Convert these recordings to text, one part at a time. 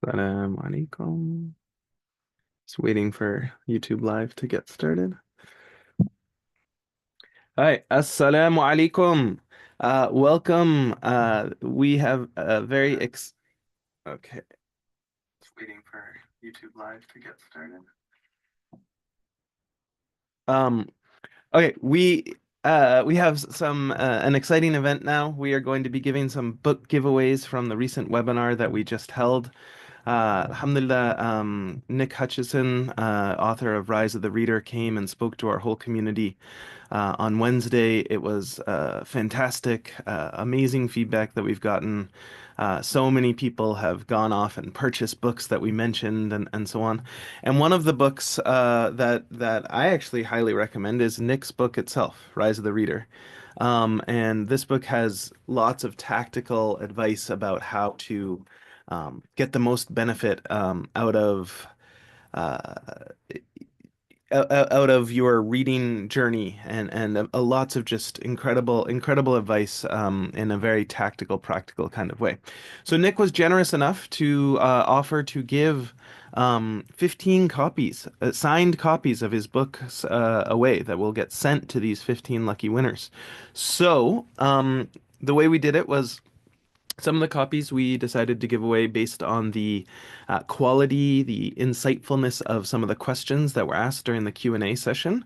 Assalamu alaikum. Just waiting for YouTube Live to get started. Hi, Assalamu alaikum. Welcome. We have a very ex Okay. Just waiting for YouTube Live to get started. Um, okay, we have some an exciting event now. We are going to be giving some book giveaways from the recent webinar that we just held. Alhamdulillah, Nick Hutchison, author of Rise of the Reader, came and spoke to our whole community on Wednesday. It was fantastic, amazing feedback that we've gotten. So many people have gone off and purchased books that we mentioned and so on. And one of the books that I actually highly recommend is Nick's book itself, Rise of the Reader. And this book has lots of tactical advice about how to get the most benefit uh, out of your reading journey and lots of just incredible advice in a very tactical, practical kind of way. So Nick was generous enough to offer to give 15 copies, signed copies of his books away that will get sent to these 15 lucky winners. So the way we did it was some of the copies we decided to give away based on the quality, the insightfulness of some of the questions that were asked during the Q&A session.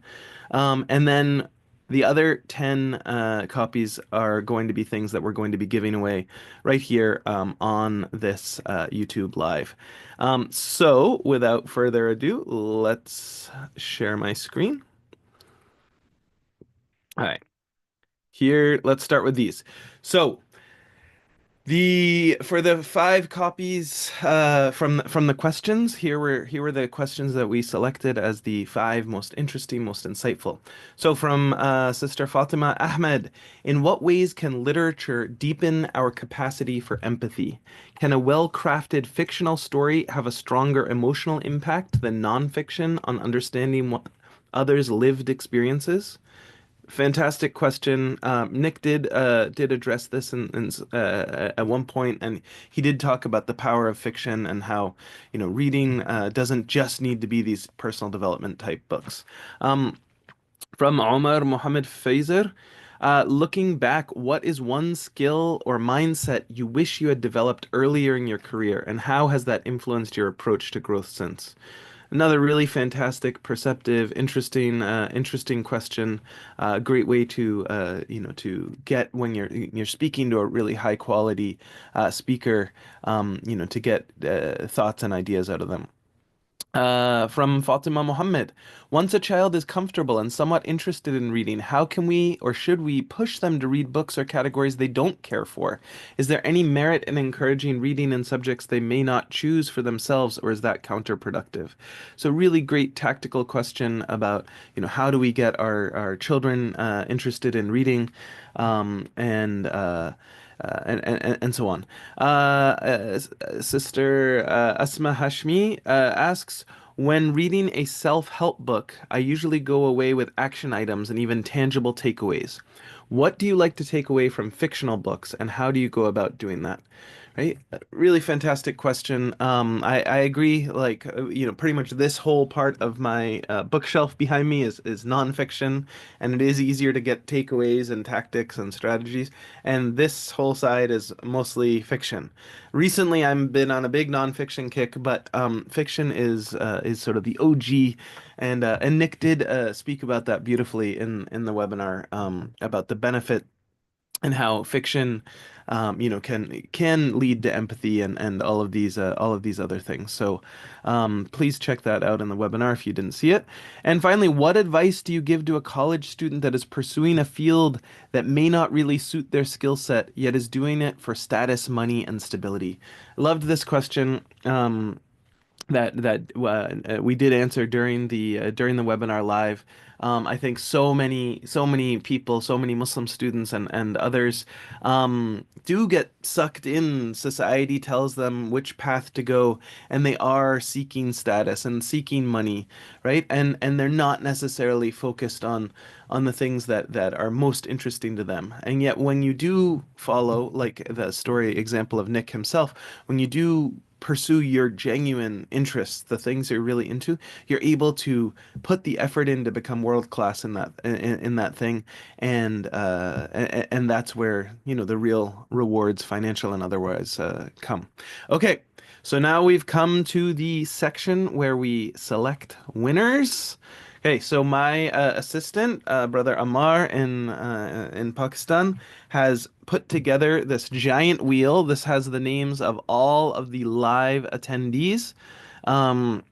And then the other 10 copies are going to be things that we're going to be giving away right here on this YouTube Live. So without further ado, let's share my screen. All right. Here, let's start with these. So for the 5 copies from the questions, here were the questions that we selected as the 5 most interesting, most insightful. So from Sister Fatima Ahmed, in what ways can literature deepen our capacity for empathy? Can a well-crafted fictional story have a stronger emotional impact than nonfiction on understanding what others' lived experiences? Fantastic question. Nick did address this at one point, and he did talk about the power of fiction and how, reading doesn't just need to be these personal development type books. From Omar Mohammed Faizer, looking back, what is one skill or mindset you wish you had developed earlier in your career, and how has that influenced your approach to growth since? Another really fantastic, perceptive, interesting question. Great way to to get when you're speaking to a really high quality speaker, to get thoughts and ideas out of them. From Fatima Muhammad. Once a child is comfortable and somewhat interested in reading, how can we or should we push them to read books or categories they don't care for? Is there any merit in encouraging reading in subjects they may not choose for themselves, or is that counterproductive? So really great tactical question about, how do we get our children interested in reading, and so on. Sister Asma Hashmi asks, when reading a self-help book, I usually go away with action items and even tangible takeaways. What do you like to take away from fictional books, and how do you go about doing that? Right? Really fantastic question. I agree. Like, pretty much this whole part of my bookshelf behind me is nonfiction, and it is easier to get takeaways and tactics and strategies. And this whole side is mostly fiction. Recently, I've been on a big nonfiction kick, but fiction is sort of the OG, and Nick did speak about that beautifully in the webinar about the benefit and how fiction can lead to empathy and all of these other things. So please check that out in the webinar if you didn't see it. And finally, what advice do you give to a college student that is pursuing a field that may not really suit their skill set, yet is doing it for status, money, and stability? Loved this question. That we did answer during the webinar live. I think so many people, so many Muslim students and others do get sucked in. Society tells them which path to go, and they are seeking status and seeking money, right? And they're not necessarily focused on the things that are most interesting to them. And yet, when you do follow, like the story example of Nick himself, when you do pursue your genuine interests, the things you're really into, you're able to put the effort in to become world class in in that thing, and that's where, you know, the real rewards, financial and otherwise, come. Okay, so now we've come to the section where we select winners. Okay, so my assistant, brother Amar in Pakistan, has put together this giant wheel. This has the names of all of the live attendees um,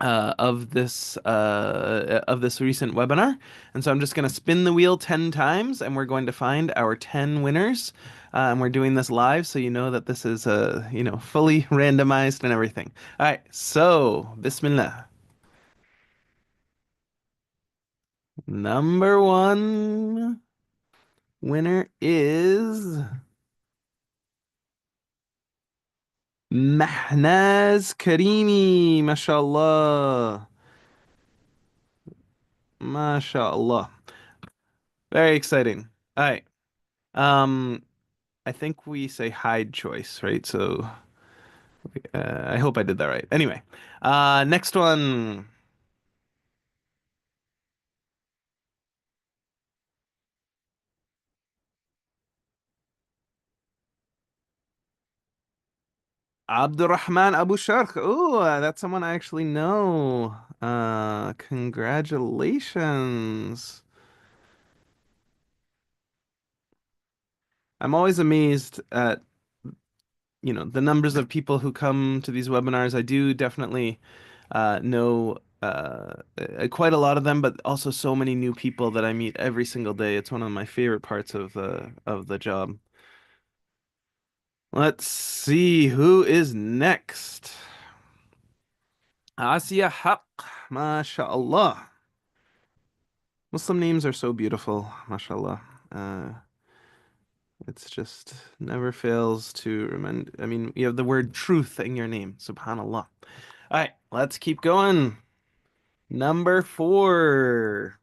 of this recent webinar, and so I'm just going to spin the wheel 10 times, and we're going to find our 10 winners. And we're doing this live, so you know that this is you know, fully randomized and everything. All right, so Bismillah. Number one winner is Mahnaz Karimi. MashaAllah. MashaAllah. Very exciting. All right. Um, I think we say hide choice, right? So I hope I did that right. Anyway, next one. Abdurrahman Abu Shark. Oh, that's someone I actually know. Congratulations. I'm always amazed at, you know, the numbers of people who come to these webinars. I do definitely know quite a lot of them, but also so many new people that I meet every single day. It's one of my favorite parts of the job. Let's see who is next. Asiya Haq, mashallah. Muslim names are so beautiful, mashallah. Uh, it's just never fails to remind. I mean, you have the word truth in your name, subhanallah. All right, let's keep going. Number four.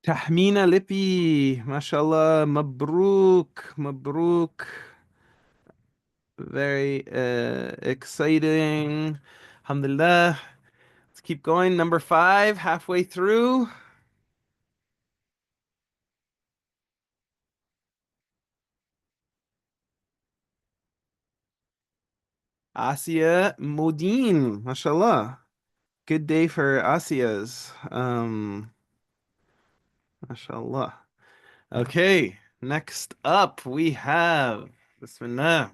Tahmina Lippi, mashallah, mabruk, mabruk. Very exciting. Alhamdulillah. Let's keep going. Number five, halfway through. Asiya Modine, mashallah. Good day for Asiyas. Mashallah. Okay, next up we have Bismillah.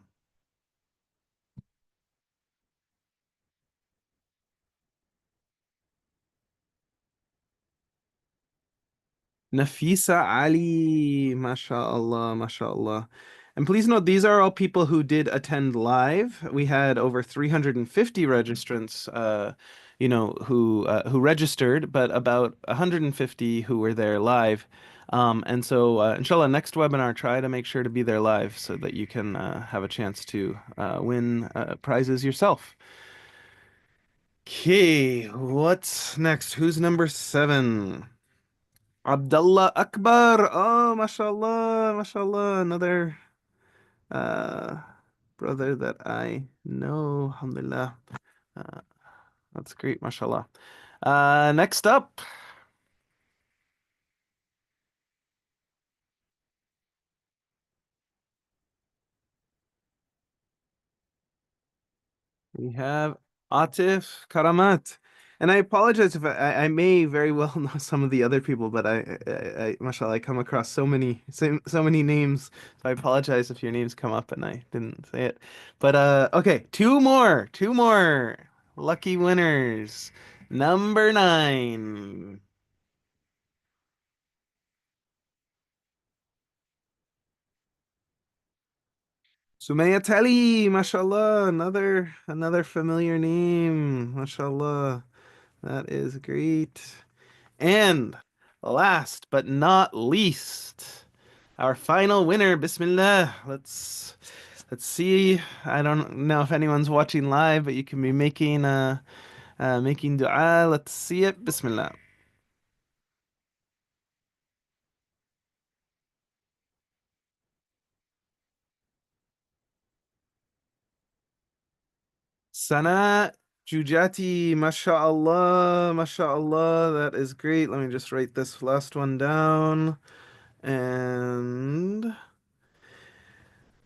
Nafisa Ali, mashallah, mashallah. And please note, these are all people who did attend live. We had over 350 registrants, you know, who registered, but about 150 who were there live. And so, inshallah, next webinar, try to make sure to be there live so that you can have a chance to win prizes yourself. Okay, what's next? Who's number seven? Abdullah Akbar. Oh, mashallah, mashallah. Another uh brother that I know. Alhamdulillah. Uh, that's great, mashallah. Next up, we have Atif Karamat. And I apologize if I may very well know some of the other people, but mashallah, I come across so many names. So I apologize if your names come up and I didn't say it. But okay, two more lucky winners. Number nine. Sumaya Tali, mashallah, another familiar name, mashallah. That is great. And last but not least, our final winner, Bismillah. Let's see. I don't know if anyone's watching live, but you can be making dua. Let's see it. Bismillah. Sana Jujati, mashallah, mashallah. That is great. Let me just write this last one down. And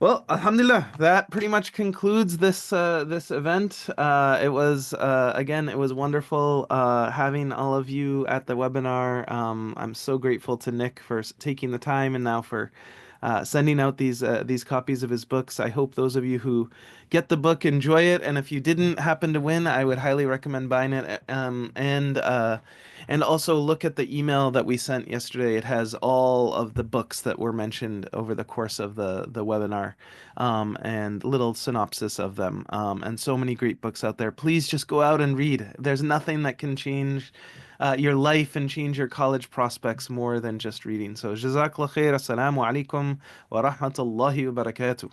well, alhamdulillah, that pretty much concludes this event. It was again, it was wonderful having all of you at the webinar. I'm so grateful to Nick for taking the time and now for sending out these copies of his books. I hope those of you who get the book enjoy it, and if you didn't happen to win, I would highly recommend buying it. And also look at the email that we sent yesterday. It has all of the books that were mentioned over the course of the webinar, and little synopsis of them. And so many great books out there. Please just go out and read. There's nothing that can change your life and change your college prospects more than just reading. So, jazakallah khair. Assalamu alaikum wa rahmatullahi wa barakatuh.